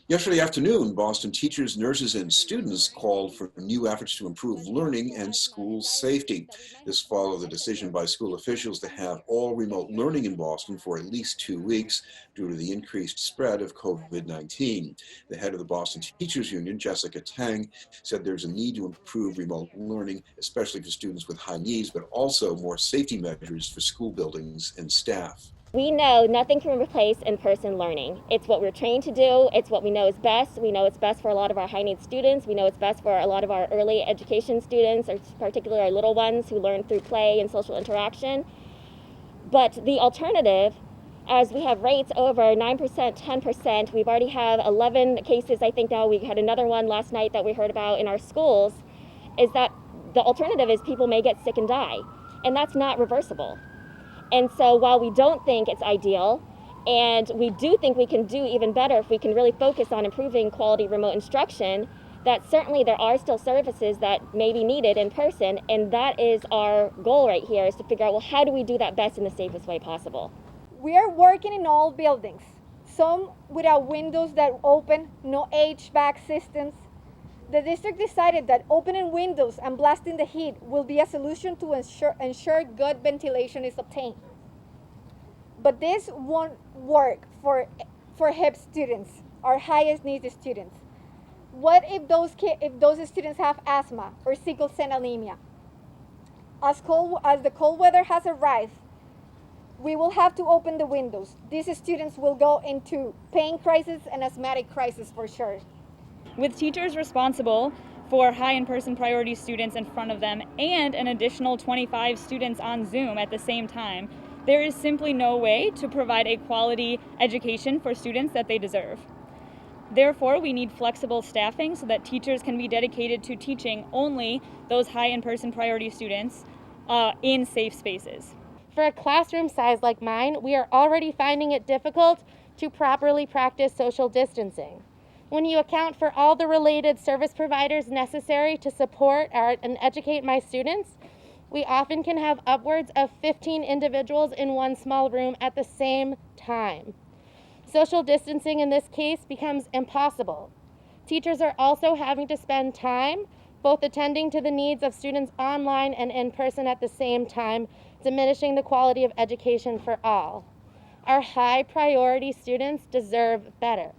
Yesterday afternoon, Boston teachers, nurses, and students called for new efforts to improve learning and school safety. This followed the decision by school officials to have all remote learning in Boston for at least 2 weeks due to the increased spread of COVID-19. The head of the Boston Teachers Union, Jessica Tang, said there's a need to improve remote learning, especially for students with high needs, but also more safety measures for school buildings and staff. We know nothing can replace in-person learning. It's what we're trained to do. It's what we know is best. We know it's best for a lot of our high-need students. We know it's best for a lot of our early education students, or particularly our little ones who learn through play and social interaction. But the alternative, as we have rates over 9%, 10%, we've already have 11 cases, I think now we had another one last night that we heard about in our schools, is that the alternative is people may get sick and die. And that's not reversible. And so while we don't think it's ideal, and we do think we can do even better if we can really focus on improving quality remote instruction, that certainly there are still services that may be needed in person, and that is our goal right here, is to figure out, well, how do we do that best in the safest way possible? We are working in all buildings, some without windows that open, no HVAC systems. The district decided that opening windows and blasting the heat will be a solution to ensure good ventilation is obtained. But this won't work for HIP students, our highest needs students. What if those students have asthma or sickle cell anemia? As the cold weather has arrived, we will have to open the windows. These students will go into pain crisis and asthmatic crisis for sure. With teachers responsible for high in-person priority students in front of them and an additional 25 students on Zoom at the same time, there is simply no way to provide a quality education for students that they deserve. Therefore, we need flexible staffing so that teachers can be dedicated to teaching only those high in-person priority students in safe spaces. For a classroom size like mine, we are already finding it difficult to properly practice social distancing. When you account for all the related service providers necessary to support and educate my students, we often can have upwards of 15 individuals in one small room at the same time. Social distancing in this case becomes impossible. Teachers are also having to spend time both attending to the needs of students online and in person at the same time, diminishing the quality of education for all. Our high priority students deserve better.